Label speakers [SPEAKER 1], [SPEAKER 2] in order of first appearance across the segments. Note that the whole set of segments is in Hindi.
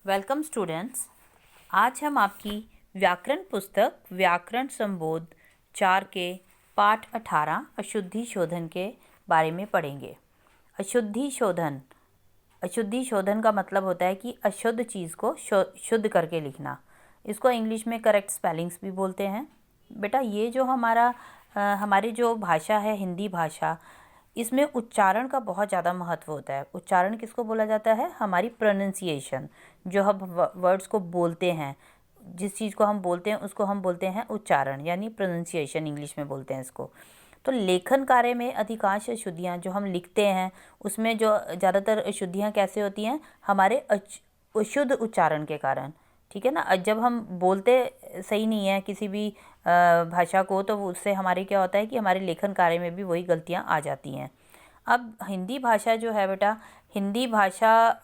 [SPEAKER 1] Welcome students. आज हम आपकी व्याकरण पुस्तक व्याकरण संबोध 4 के पाठ 18 अशुद्धि शोधन के बारे में पढ़ेंगे। अशुद्धि शोधन का मतलब होता है कि अशुद्ध चीज़ को शुद्ध करके लिखना। इसको इंग्लिश में करेक्ट स्पेलिंग्स भी बोलते हैं। बेटा ये जो हमारी जो भाषा है हिंदी भाषा, इसमें उच्चारण का बहुत ज़्यादा महत्व होता है। उच्चारण किसको बोला जाता है? हमारी प्रोनंसिएशन, जो हम वर्ड्स को बोलते हैं, जिस चीज़ को हम बोलते हैं उसको हम बोलते हैं उच्चारण, यानी प्रोनंसिएशन इंग्लिश में बोलते हैं इसको। तो लेखन कार्य में अधिकांश अशुद्धियाँ जो हम लिखते हैं उसमें जो ज़्यादातर अशुद्धियाँ कैसे होती हैं? हमारे अशुद्ध उच्चारण के कारण। ठीक है ना। जब हम बोलते सही नहीं है किसी भी भाषा को, तो उससे हमारे क्या होता है कि हमारे लेखन कार्य में भी वही गलतियाँ आ जाती हैं। अब हिंदी भाषा जो है बेटा, हिंदी भाषा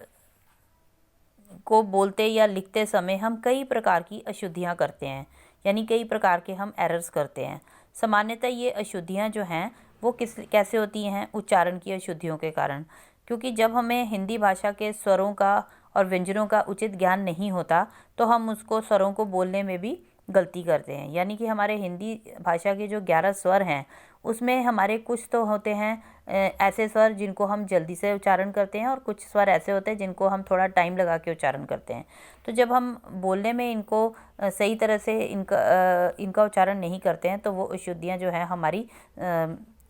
[SPEAKER 1] को बोलते या लिखते समय हम कई प्रकार की अशुद्धियाँ करते हैं, यानी कई प्रकार के हम एरर्स करते हैं। सामान्यतः ये अशुद्धियाँ जो हैं वो कैसे होती हैं? उच्चारण की अशुद्धियों के कारण। क्योंकि जब हमें हिंदी भाषा के स्वरों का और व्यंजनों का उचित ज्ञान नहीं होता तो हम उसको स्वरों को बोलने में भी गलती करते हैं। यानी कि हमारे हिंदी भाषा के जो 11 स्वर हैं उसमें हमारे कुछ तो होते हैं ऐसे स्वर जिनको हम जल्दी से उच्चारण करते हैं, और कुछ स्वर ऐसे होते हैं जिनको हम थोड़ा टाइम लगा के उच्चारण करते हैं। तो जब हम बोलने में इनको सही तरह से इनका उच्चारण नहीं करते हैं तो वो अशुद्धियाँ जो हैं हमारी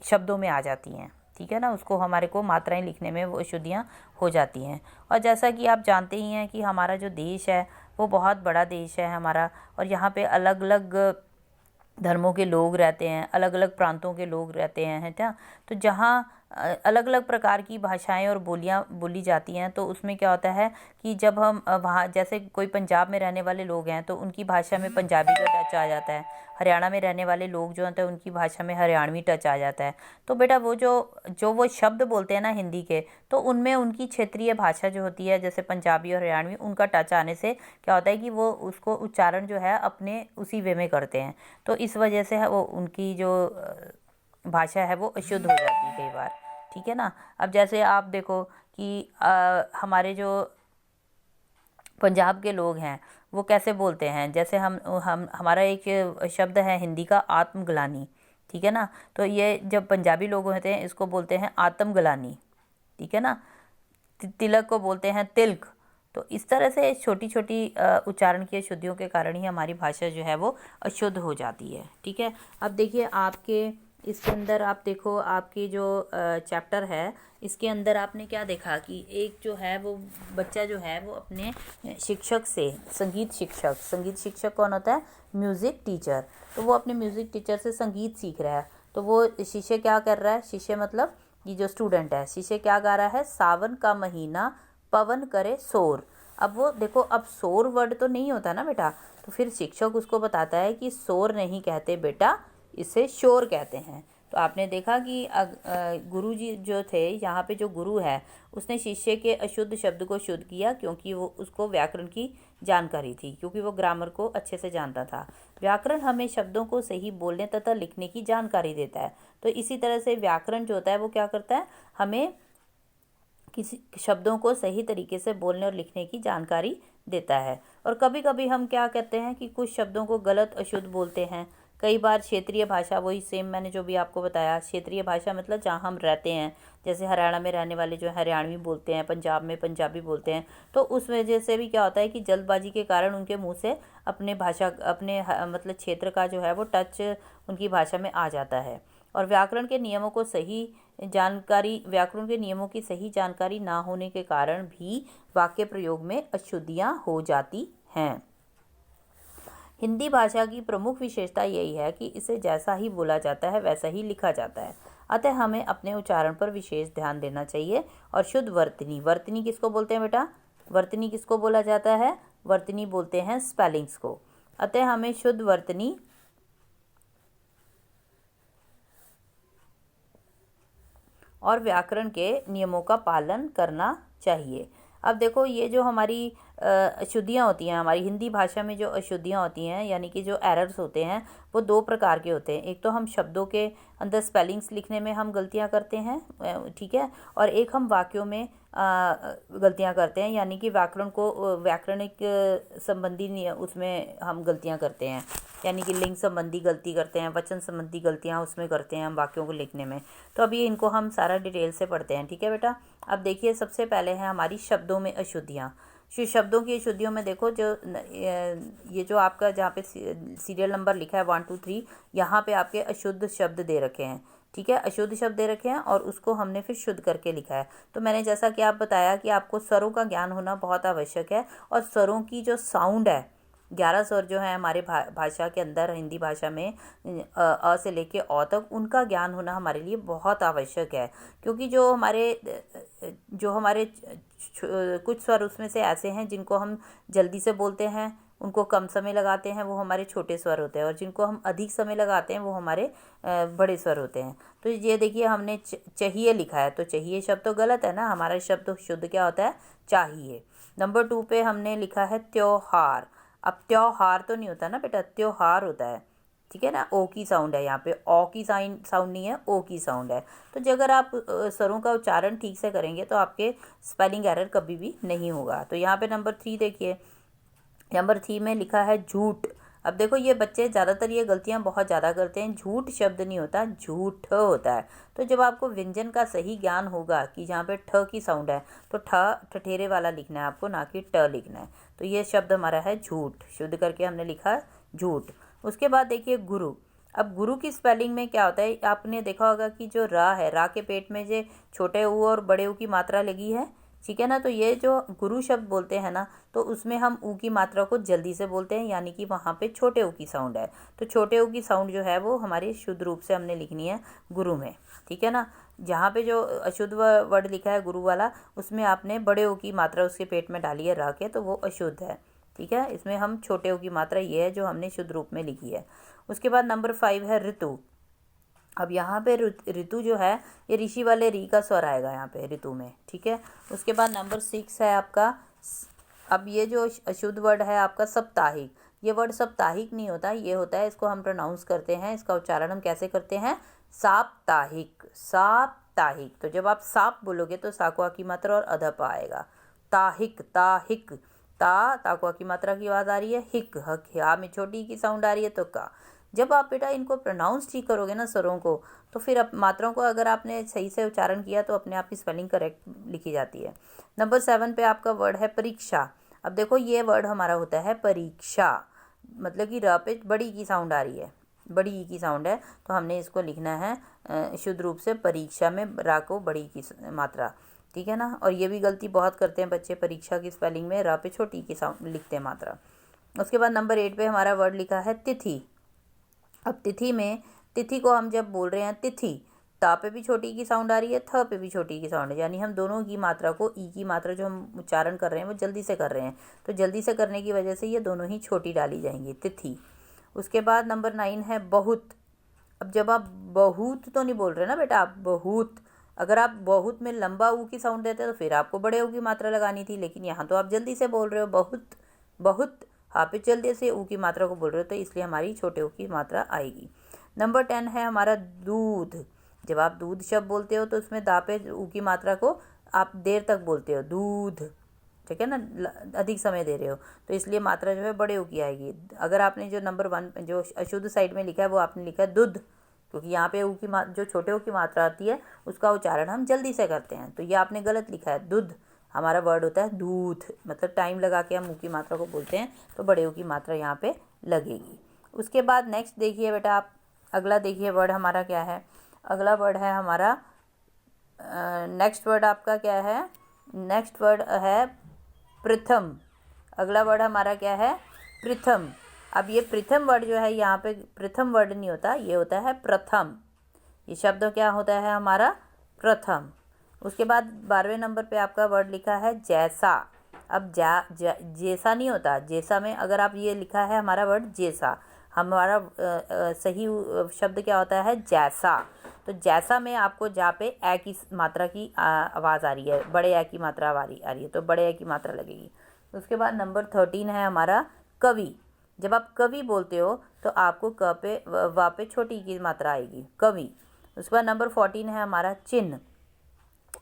[SPEAKER 1] शब्दों में आ जाती हैं। ठीक है ना। उसको हमारे को मात्राएं लिखने में वो अशुद्धियाँ हो जाती हैं। और जैसा कि आप जानते ही हैं कि हमारा जो देश है वो बहुत बड़ा देश है हमारा, और यहाँ पे अलग अलग धर्मों के लोग रहते हैं, अलग अलग प्रांतों के लोग रहते हैं, है ना। तो जहाँ अलग अलग प्रकार की भाषाएं और बोलियाँ बोली जाती हैं, तो उसमें क्या होता है कि जब हम वहाँ, जैसे कोई पंजाब में रहने वाले लोग हैं तो उनकी भाषा में पंजाबी का टच आ जाता है, हरियाणा में रहने वाले लोग जो होते हैं उनकी भाषा में हरियाणवी टच आ जाता है। तो बेटा वो वो शब्द बोलते हैं ना हिंदी के, तो उनमें उनकी क्षेत्रीय भाषा जो होती है जैसे पंजाबी और हरियाणवी, उनका टच आने से क्या होता है कि वो उसको उच्चारण जो है अपने उसी वे में करते हैं। तो इस वजह से वो उनकी जो भाषा है वो अशुद्ध हो जाती है कई बार। ठीक है ना। अब जैसे आप देखो कि हमारे जो पंजाब के लोग हैं वो कैसे बोलते हैं, जैसे हम हमारा एक शब्द है हिंदी का आत्मग्लानी। ठीक है ना। तो ये जब पंजाबी लोग होते हैं इसको बोलते हैं आत्मग्लानी। ठीक है ना। तिलक को बोलते हैं तिलक। तो इस तरह से छोटी छोटी उच्चारण की अशुद्धियों के कारण ही हमारी भाषा जो है वो अशुद्ध हो जाती है। ठीक है। अब देखिए आपके इसके अंदर आप देखो, आपकी जो चैप्टर है इसके अंदर आपने क्या देखा कि एक जो है वो बच्चा जो है वो अपने शिक्षक से, संगीत शिक्षक कौन होता है? Music teacher. तो वो अपने म्यूज़िक टीचर से संगीत सीख रहा है। तो वो शिष्य क्या कर रहा है? शिष्य मतलब ये जो स्टूडेंट है, शिष्य क्या गा रहा है? सावन का महीना पवन करे शोर। अब वो देखो, अब शोर वर्ड तो नहीं होता ना बेटा, तो फिर शिक्षक उसको बताता है कि शोर नहीं कहते बेटा, इसे शोर कहते हैं। तो आपने देखा कि गुरु जी जो थे, यहाँ पे जो गुरु है उसने शिष्य के अशुद्ध शब्द को शुद्ध किया, क्योंकि वो उसको व्याकरण की जानकारी थी, क्योंकि वो ग्रामर को अच्छे से जानता था। व्याकरण हमें शब्दों को सही बोलने तथा लिखने की जानकारी देता है। तो इसी तरह से व्याकरण जो होता है वो क्या करता है? हमें किसी शब्दों को सही तरीके से बोलने और लिखने की जानकारी देता है। और कभी कभी हम क्या कहते हैं कि कुछ शब्दों को गलत अशुद्ध बोलते हैं। कई बार क्षेत्रीय भाषा, वही सेम मैंने जो भी आपको बताया, क्षेत्रीय भाषा मतलब जहाँ हम रहते हैं, जैसे हरियाणा में रहने वाले जो हरियाणवी बोलते हैं, पंजाब में पंजाबी बोलते हैं, तो उस वजह से भी क्या होता है कि जल्दबाजी के कारण उनके मुंह से अपने मतलब क्षेत्र का जो है वो टच उनकी भाषा में आ जाता है। और व्याकरण के नियमों की सही जानकारी ना होने के कारण भी वाक्य प्रयोग में अशुद्धियाँ हो जाती हैं। हिंदी भाषा की प्रमुख विशेषता यही है कि इसे जैसा ही बोला जाता है वैसा ही लिखा जाता है। अतः हमें अपने उच्चारण पर विशेष ध्यान देना चाहिए। और शुद्ध वर्तनी किसको बोलते हैं बेटा? वर्तनी किसको बोला जाता है? वर्तनी बोलते हैं स्पेलिंग्स को। अतः हमें शुद्ध वर्तनी और व्याकरण के नियमों का पालन करना चाहिए। अब देखो, ये जो हमारी अशुद्धियाँ होती हैं, हमारी हिंदी भाषा में जो अशुद्धियाँ होती हैं, यानी कि जो एरर्स होते हैं, वो दो प्रकार के होते हैं। एक तो हम शब्दों के अंदर स्पेलिंग्स लिखने में हम गलतियाँ करते हैं, ठीक है, और एक हम वाक्यों में गलतियां करते हैं, यानी कि व्याकरण को व्याकरणिक संबंधी उसमें हम गलतियां करते हैं, यानी कि लिंग संबंधी गलती करते हैं, वचन संबंधी गलतियां उसमें करते हैं हम वाक्यों को लिखने में। तो अभी इनको हम सारा डिटेल से पढ़ते हैं, ठीक है बेटा। अब देखिए सबसे पहले है हमारी शब्दों में अशुद्धियाँ। शब्दों की अशुद्धियों में देखो, जो ये जो आपका जहाँ पे सीरियल नंबर लिखा है 1 2 3, यहाँ पे आपके अशुद्ध शब्द दे रखे हैं, ठीक है, अशुद्ध शब्द दे रखे हैं और उसको हमने फिर शुद्ध करके लिखा है। तो मैंने जैसा कि आप बताया कि आपको स्वरों का ज्ञान होना बहुत आवश्यक है, और स्वरों की जो साउंड है, 11 स्वर जो है हमारे भाषा के अंदर, हिंदी भाषा में अ से लेके अ तक, उनका ज्ञान होना हमारे लिए बहुत आवश्यक है। क्योंकि जो हमारे कुछ स्वर उसमें से ऐसे हैं जिनको हम जल्दी से बोलते हैं, उनको कम समय लगाते हैं, वो हमारे छोटे स्वर होते हैं, और जिनको हम अधिक समय लगाते हैं वो हमारे बड़े स्वर होते हैं। तो ये देखिए हमने चाहिए लिखा है, तो चाहिए शब्द तो गलत है ना, हमारा शब्द शुद्ध क्या होता है, चाहिए। नंबर 2 पे हमने लिखा है त्योहार। अब त्योहार तो नहीं होता ना बेटा, त्योहार होता है, ठीक है ना। ओ की साउंड है यहाँ पे, ओ की साउंड नहीं है, ओ की साउंड है। तो अगर आप स्वरों का उच्चारण ठीक से करेंगे तो आपके स्पेलिंग एरर कभी भी नहीं होगा। तो यहाँ पे नंबर 3 देखिए, नंबर 3 में लिखा है झूठ। अब देखो ये बच्चे ज़्यादातर ये गलतियाँ बहुत ज़्यादा करते हैं, झूठ शब्द नहीं होता, झूठ होता है। तो जब आपको व्यंजन का सही ज्ञान होगा कि जहाँ पे ठ की साउंड है तो ठठेरे वाला लिखना है आपको, ना कि ट लिखना है। तो ये शब्द हमारा है झूठ, शुद्ध करके हमने लिखा झूठ। उसके बाद देखिए गुरु। अब गुरु की स्पेलिंग में क्या होता है, आपने देखा होगा कि जो रा है, रा के पेट में जो छोटे ऊ और बड़े ऊ की मात्रा लगी है, ठीक है ना। तो ये जो गुरु शब्द बोलते हैं ना, तो उसमें हम ऊ की मात्रा को जल्दी से बोलते हैं, यानी कि वहाँ पे छोटे ऊ की साउंड है। तो छोटे ऊ की साउंड जो है वो हमारी शुद्ध रूप से हमने लिखनी है गुरु में, ठीक है ना। जहाँ पे जो अशुद्ध वर्ड लिखा है गुरु वाला, उसमें आपने बड़े ऊ की मात्रा उसके पेट में डाली है रा के, तो वो अशुद्ध है, ठीक है। इसमें हम छोटे ऊ की मात्रा ये है जो हमने शुद्ध रूप में लिखी है। उसके बाद नंबर 5 है ऋतु। अब यहाँ पे ऋतु जो है ये ऋषि वाले री का स्वर आएगा यहाँ पे ऋतु में, ठीक है। उसके बाद नंबर 6 है आपका, अब ये जो अशुद्ध वर्ड है आपका साप्ताहिक। ये वर्ड साप्ताहिक नहीं होता, ये होता है, इसको हम प्रोनाउंस करते हैं, इसका उच्चारण हम कैसे करते हैं, साप्ताहिक, साप्ताहिक। तो जब आप साप बोलोगे तो साकुआ की मात्रा और अधप आएगा, ताहिक, ताहिक, ताकुआ की मात्रा की आवाज़ आ रही है, हिक, हक, हा में छोटी की साउंड आ रही है, तो का। जब आप बेटा इनको प्रोनाउंस ठीक करोगे ना स्वरों को, तो फिर मात्राओं को अगर आपने सही से उच्चारण किया तो अपने आप की स्पेलिंग करेक्ट लिखी जाती है। नंबर 7 पे आपका वर्ड है परीक्षा। अब देखो ये वर्ड हमारा होता है परीक्षा, मतलब कि र पे बड़ी की साउंड आ रही है, बड़ी ई की साउंड है, तो हमने इसको लिखना है शुद्ध रूप से परीक्षा में रा को बड़ी की मात्रा, ठीक है ना। और ये भी गलती बहुत करते हैं बच्चे, परीक्षा की स्पेलिंग में रा पे छोटी की साउंड लिखते हैं मात्रा। उसके बाद नंबर 8 पे हमारा वर्ड लिखा है तिथि। अब तिथि में, तिथि को हम जब बोल रहे हैं तिथि, ता पे भी छोटी की साउंड आ रही है, थ पे भी छोटी की साउंड है, यानी हम दोनों की मात्रा को, ई की मात्रा जो हम उच्चारण कर रहे हैं वो जल्दी से कर रहे हैं, तो जल्दी से करने की वजह से ये दोनों ही छोटी डाली जाएंगी, तिथि। उसके बाद नंबर 9 है बहुत। अब जब आप बहुत तो नहीं बोल रहे ना बेटा, आप बहुत, अगर आप बहुत में लंबा ऊ की साउंड देते तो फिर आपको बड़े ऊ की मात्रा लगानी थी, लेकिन यहाँ तो आप जल्दी से बोल रहे हो बहुत, बहुत, आप जल्दी से ऊ की मात्रा को बोल रहे हो, तो इसलिए हमारी छोटे ऊ की मात्रा आएगी। नंबर 10 है हमारा दूध। जब आप दूध शब्द बोलते हो तो उसमें दा पे ऊ की मात्रा को आप देर तक बोलते हो, दूध, ठीक है ना, अधिक समय दे रहे हो, तो इसलिए मात्रा जो है बड़े ऊ की आएगी। अगर आपने जो नंबर 1 जो अशुद्ध साइड में लिखा है वो आपने लिखा है दूध, क्योंकि यहाँ पे ऊ की जो छोटे ऊ की मात्रा आती है उसका उच्चारण हम जल्दी से करते हैं, तो ये आपने गलत लिखा है, दूध। हमारा वर्ड होता है दूध, मतलब टाइम लगा के हम ऊ की मात्रा को बोलते हैं, तो बड़े ऊ की मात्रा यहाँ पे लगेगी। उसके बाद नेक्स्ट देखिए बेटा आप, अगला देखिए वर्ड हमारा क्या है, अगला वर्ड है हमारा, नेक्स्ट वर्ड आपका क्या है, नेक्स्ट वर्ड है प्रथम। अगला वर्ड हमारा क्या है, प्रथम। अब ये प्रथम वर्ड जो है यहाँ पे प्रथम वर्ड नहीं होता, ये होता है प्रथम। ये शब्द क्या होता है हमारा, प्रथम। उसके बाद 12वें नंबर पे आपका वर्ड लिखा है जैसा। अब जैसा नहीं होता, जैसा में अगर आप ये लिखा है हमारा वर्ड जैसा, हमारा सही शब्द क्या होता है, जैसा। तो जैसा में आपको जहाँ पे ए की मात्रा की आवाज़ आ रही है, बड़े ए की मात्रा आ रही है, तो बड़े ए की मात्रा लगेगी। उसके बाद नंबर 13 है हमारा कवि। जब आप कवि बोलते हो तो आपको क पे वा पे छोटी की मात्रा आएगी, कवि। उसके बाद नंबर 14 है हमारा चिन्ह।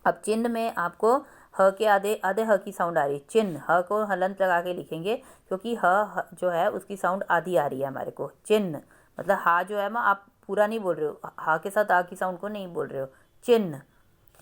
[SPEAKER 1] अब चिन्ह में आपको ह के आधे आधे ह की साउंड आ रही है, चिन्ह, ह को हलंत लगा के लिखेंगे क्योंकि ह जो है उसकी साउंड आधी आ रही है हमारे को। चिन्ह मतलब हा जो है ना, आप पूरा नहीं बोल रहे हो, हा के साथ आ की साउंड को नहीं बोल रहे हो, चिन्ह,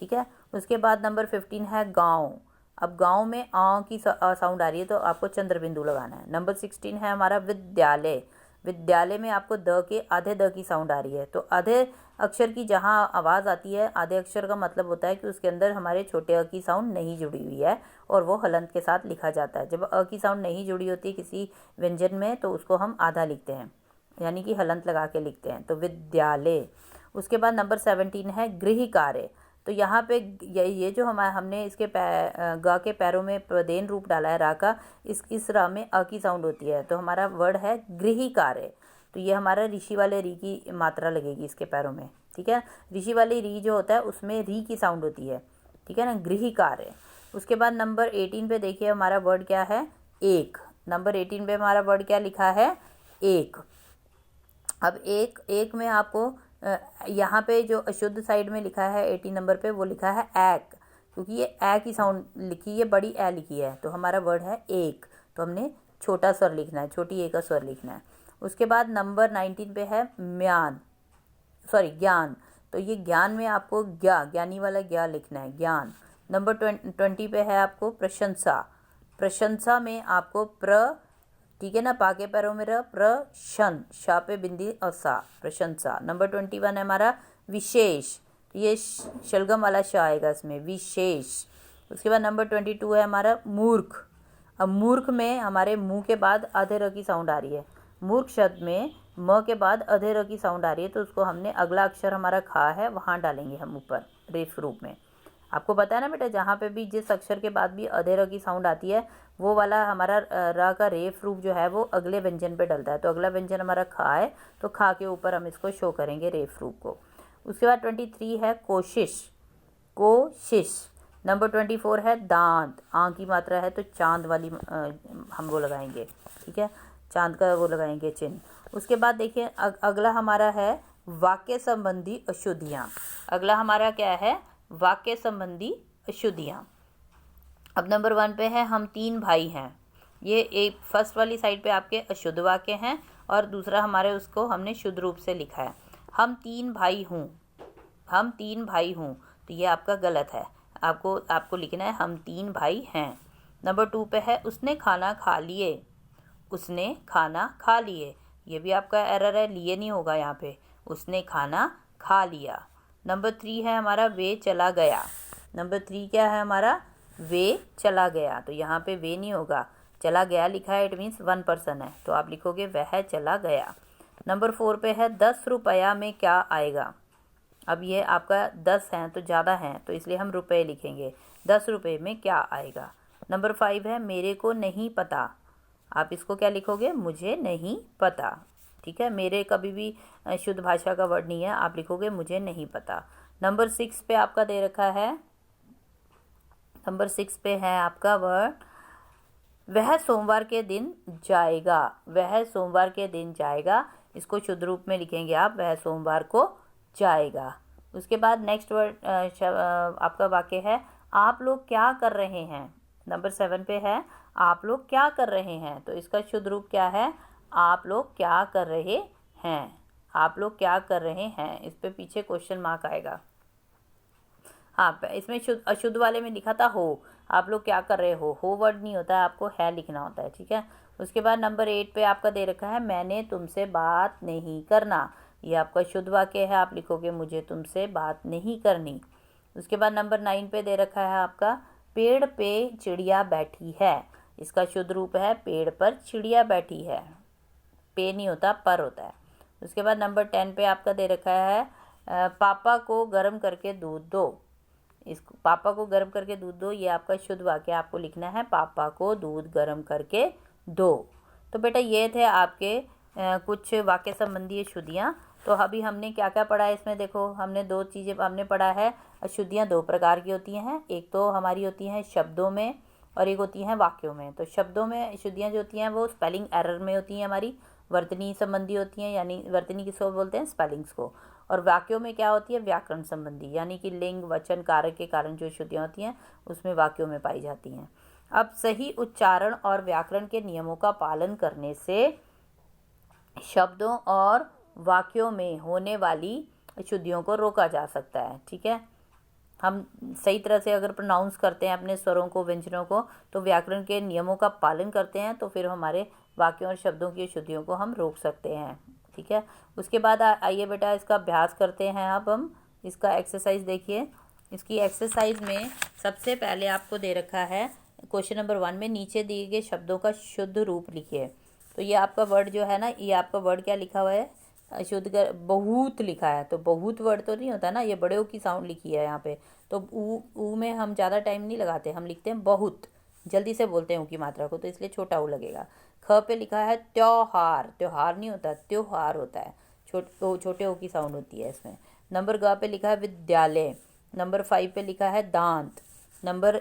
[SPEAKER 1] ठीक है। उसके बाद नंबर 15 है गाँव। अब गाँव में आ की साउंड आ रही है तो आपको चंद्र बिंदु लगाना है। नंबर 16 है हमारा विद्यालय। विद्यालय में आपको द के आधे द की साउंड आ रही है, तो आधे अक्षर की जहाँ आवाज़ आती है, आधे अक्षर का मतलब होता है कि उसके अंदर हमारे छोटे अ की साउंड नहीं जुड़ी हुई है और वो हलंत के साथ लिखा जाता है। जब अ की साउंड नहीं जुड़ी होती है किसी व्यंजन में तो उसको हम आधा लिखते हैं, यानी कि हलंत लगा के लिखते हैं, तो विद्यालय। उसके बाद नंबर 17 है गृह कार्य। तो यहाँ पे ये जो हमने इसके गा के पैरों में प्रदेन रूप डाला है रा का, इस रा में अ की साउंड होती है, तो हमारा वर्ड है गृह कार्य। तो ये हमारा ऋषि वाले री की मात्रा लगेगी इसके पैरों में, ठीक है। ऋषि वाली री जो होता है उसमें री की साउंड होती है, ठीक है ना, गृह कार्य। उसके बाद नंबर 18 पे देखिए हमारा वर्ड क्या है, एक। नंबर 18 पे हमारा वर्ड क्या लिखा है, एक। अब एक में आपको यहाँ पे जो अशुद्ध साइड में लिखा है 18 नंबर पे, वो लिखा है ऐक, क्योंकि ये ऐ की साउंड लिखी है, बड़ी ऐ लिखी है, तो हमारा वर्ड है एक। तो हमने छोटा स्वर लिखना है, छोटी ए का स्वर लिखना है। उसके बाद नंबर 19 पे है ज्ञान। तो ये ज्ञान में आपको ज्ञानी वाला ज्ञा लिखना है, ज्ञान। नंबर 20 पे है आपको प्रशंसा। प्रशंसा में आपको ठीक है ना, पाके पैरों में प्रशन, शा पे बिंदी असा, प्रशंसा। नंबर 21 है हमारा विशेष, ये शलगम वाला शा आएगा इसमें, विशेष। उसके बाद नंबर 22 है हमारा मूर्ख। अब मूर्ख में हमारे मुंह के बाद आधे र की साउंड आ रही है, मूर्ख शब्द में म के बाद आधे र की साउंड आ रही है, तो उसको हमने अगला अक्षर हमारा खा है वहाँ डालेंगे हम ऊपर रेफ रूप में। आपको पता है ना बेटा, जहाँ पे भी जिस अक्षर के बाद भी आधे र की साउंड आती है वो वाला हमारा र का रेफ रूप जो है वो अगले व्यंजन पे डलता है, तो अगला व्यंजन हमारा खा है, तो खा के ऊपर हम इसको शो करेंगे रेफ रूप को। उसके बाद 23 है कोशिश, कोशिश। नंबर 24 है दांत, आ की मात्रा है तो चांद वाली हम वो लगाएंगे, ठीक है, चांद का वो लगाएंगे चिन्ह। उसके बाद देखिए अगला हमारा है वाक्य संबंधी अशुद्धियाँ। अगला हमारा क्या है, वाक्य संबंधी अशुद्धियाँ। अब नंबर 1 पे है हम 3 भाई हैं। ये एक फर्स्ट वाली साइड पे आपके अशुद्ध वाक्य हैं और दूसरा हमारे उसको हमने शुद्ध रूप से लिखा है, हम 3 भाई हूँ, हम 3 भाई हूँ, तो ये आपका गलत है, आपको लिखना है हम 3 भाई हैं। नंबर 2 पे है उसने खाना खा लिए, उसने खाना खा लिए, ये भी आपका एरर है, लिए नहीं होगा यहाँ पे, उसने खाना खा लिया। नंबर 3 है हमारा वे चला गया। नंबर 3 क्या है हमारा, वे चला गया, तो यहाँ पे वे नहीं होगा, चला गया लिखा है, इट मीन्स 1 पर्सन है, तो आप लिखोगे वह चला गया। नंबर 4 पे है 10 रुपया में क्या आएगा। अब ये आपका 10 है तो ज़्यादा है, तो इसलिए हम रुपए लिखेंगे, 10 रुपये में क्या आएगा। नंबर 5 है मेरे को नहीं पता, आप इसको क्या लिखोगे, मुझे नहीं पता, ठीक है, मेरे कभी भी शुद्ध भाषा का वर्ड नहीं है, आप लिखोगे मुझे नहीं पता। नंबर 6 पे आपका दे रखा है, नंबर 6 पे है आपका वर्ड वह सोमवार के दिन जाएगा, वह सोमवार के दिन जाएगा, इसको शुद्ध रूप में लिखेंगे आप, वह सोमवार को जाएगा। उसके बाद नेक्स्ट वर्ड आपका वाक्य है आप लोग क्या कर रहे हैं। नंबर 7 पे है आप लोग क्या कर रहे हैं, तो इसका शुद्ध रूप क्या है, आप लोग क्या कर रहे हैं, आप लोग क्या कर रहे हैं, इस पे पीछे क्वेश्चन मार्क आएगा। हाँ, इसमें अशुद्ध वाले में लिखा था हो, आप लोग क्या कर रहे हो वर्ड नहीं होता है, आपको है लिखना होता है, ठीक है। उसके बाद नंबर 8 पे आपका दे रखा है मैंने तुमसे बात नहीं करना, ये आपका शुद्ध वाक्य है, आप लिखोगे मुझे तुमसे बात नहीं करनी। उसके बाद नंबर 9 पे दे रखा है आपका पेड़ पे चिड़िया बैठी है, इसका शुद्ध रूप है पेड़ पर चिड़िया बैठी है, पे नहीं होता पर होता है। उसके बाद नंबर 10 पे आपका दे रखा है पापा को गर्म करके दूध दो, इसको पापा को गर्म करके दूध दो, ये आपका शुद्ध वाक्य आपको लिखना है पापा को दूध गर्म करके दो। तो बेटा ये थे आपके कुछ वाक्य संबंधी अशुद्धियाँ। तो अभी हमने क्या क्या पढ़ा है इसमें, देखो हमने 2 चीज़ें हमने पढ़ा है, अशुद्धियाँ 2 प्रकार की होती हैं, एक तो हमारी होती हैं शब्दों में और एक होती हैं वाक्यों में। तो शब्दों में अशुद्धियाँ जो होती हैं वो स्पेलिंग एरर में होती हैं, हमारी वर्तनी संबंधी होती हैं, यानी वर्तनी किसको बोलते हैं, स्पेलिंग्स को। और वाक्यों में क्या होती है, व्याकरण संबंधी, यानी कि लिंग वचन कारक के कारण जो अशुद्धियाँ होती हैं उसमें वाक्यों में पाई जाती हैं। अब सही उच्चारण और व्याकरण के नियमों का पालन करने से शब्दों और वाक्यों में होने वाली अशुद्धियों को रोका जा सकता है। ठीक है, हम सही तरह से अगर प्रोनाउंस करते हैं अपने स्वरों को, व्यंजनों को, तो व्याकरण के नियमों का पालन करते हैं, तो फिर हमारे वाक्यों और शब्दों की अशुद्धियों को हम रोक सकते हैं। ठीक है, उसके बाद आइए बेटा इसका अभ्यास करते हैं। अब हम इसका एक्सरसाइज देखिए। इसकी एक्सरसाइज में सबसे पहले आपको दे रखा है क्वेश्चन नंबर 1 में नीचे दिए गए शब्दों का शुद्ध रूप लिखिए। तो ये आपका वर्ड जो है ना, ये आपका वर्ड क्या लिखा हुआ है, शुद्ध कर बहुत लिखा है। तो बहुत वर्ड तो नहीं होता ना, ये बड़े ओ की साउंड लिखी है यहाँ पे। तो ऊ में हम ज़्यादा टाइम नहीं लगाते, हम लिखते हैं बहुत, जल्दी से बोलते हैं ऊ की मात्रा को, तो इसलिए छोटा ऊ लगेगा। ख पे लिखा है त्योहार, त्योहार नहीं होता, त्योहार होता है, छोटे ओ की साउंड होती है इसमें। नंबर ग पे लिखा है विद्यालय। नंबर 5 पे लिखा है दांत। नंबर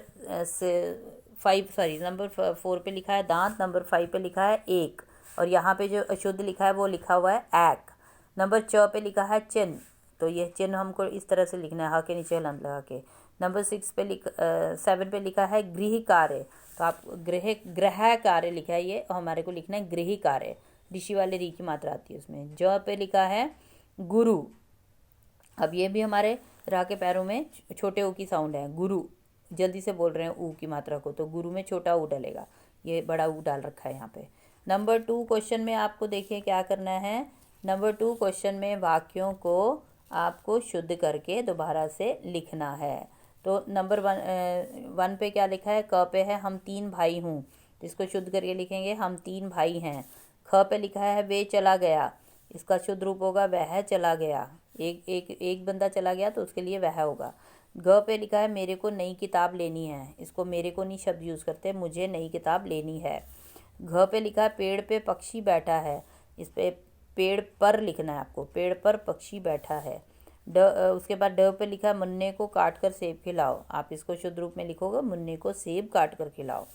[SPEAKER 1] 4 पे लिखा है दांत। नंबर 5 पे लिखा है एक, और यहाँ पे जो अशुद्ध लिखा है वो लिखा हुआ है ऐक। नंबर 6 पे लिखा है चिन्ह, तो ये चिन्ह हमको इस तरह से लिखना है, ह के नीचे हलंत लगा के। नंबर 7 पे लिखा है गृह कार्य, तो आप ग्रह कार्य लिखा है ये, और हमारे को लिखना है गृह कार्य, ऋषि वाले री की मात्रा आती है उसमें। ज पे लिखा है गुरु, अब ये भी हमारे रा के पैरों में छोटे ऊ की साउंड है, गुरु, जल्दी से बोल रहे हैं ऊ की मात्रा को, तो गुरु में छोटा ऊ डलेगा, ये बड़ा ऊ डाल रखा है यहाँ पे। नंबर 2 क्वेश्चन में आपको देखिए क्या करना है। नंबर 2 क्वेश्चन में वाक्यों को आपको शुद्ध करके दोबारा से लिखना है। तो नंबर 1 पे क्या लिखा है, क पे है हम 3 भाई हूँ, इसको शुद्ध करके लिखेंगे हम 3 भाई हैं। ख पे लिखा है वे चला गया, इसका शुद्ध रूप होगा वह चला गया, एक बंदा चला गया तो उसके लिए वह होगा। ग पे लिखा है मेरे को नई किताब लेनी है, इसको मेरे को नहीं शब्द यूज़ करते, मुझे नई किताब लेनी है। घ पे लिखा है पेड़ पे पक्षी बैठा है, इस पे पेड़ पर लिखना है आपको, पेड़ पर पक्षी बैठा है। उसके बाद ड पे लिखा है मुन्ने को काट कर सेब खिलाओ, आप इसको शुद्ध रूप में लिखोगे मुन्ने को सेब काट कर खिलाओ।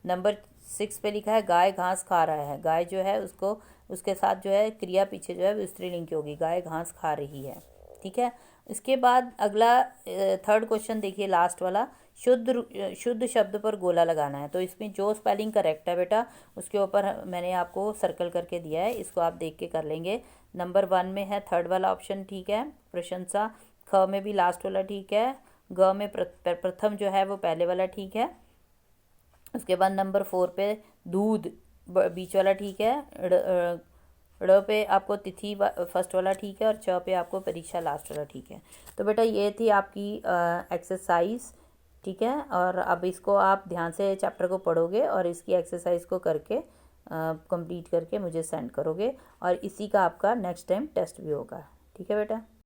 [SPEAKER 1] नंबर 6 पे लिखा है गाय घास खा रहा है, गाय जो है उसको, उसके साथ जो है क्रिया पीछे जो है वो स्त्रीलिंग की होगी, गाय घास खा रही है। ठीक है, इसके बाद अगला 3rd क्वेश्चन देखिए, लास्ट वाला, शुद्ध शब्द पर गोला लगाना है। तो इसमें जो स्पेलिंग करेक्ट है बेटा उसके ऊपर मैंने आपको सर्कल करके दिया है, इसको आप देख के कर लेंगे। नंबर 1 में है 3rd वाला ऑप्शन ठीक है, प्रशंसा। ख में भी लास्ट वाला ठीक है। ग में प्रथम जो है वो पहले वाला ठीक है। उसके बाद नंबर 4 पे दूध बीच वाला ठीक है। ड़ पे आपको तिथि फर्स्ट वाला ठीक है, और च पे आपको परीक्षा लास्ट वाला ठीक है। तो बेटा ये थी आपकी एक्सरसाइज। ठीक है, और अब इसको आप ध्यान से चैप्टर को पढ़ोगे और इसकी एक्सरसाइज को करके कंप्लीट करके मुझे सेंड करोगे, और इसी का आपका नेक्स्ट टाइम टेस्ट भी होगा। ठीक है बेटा।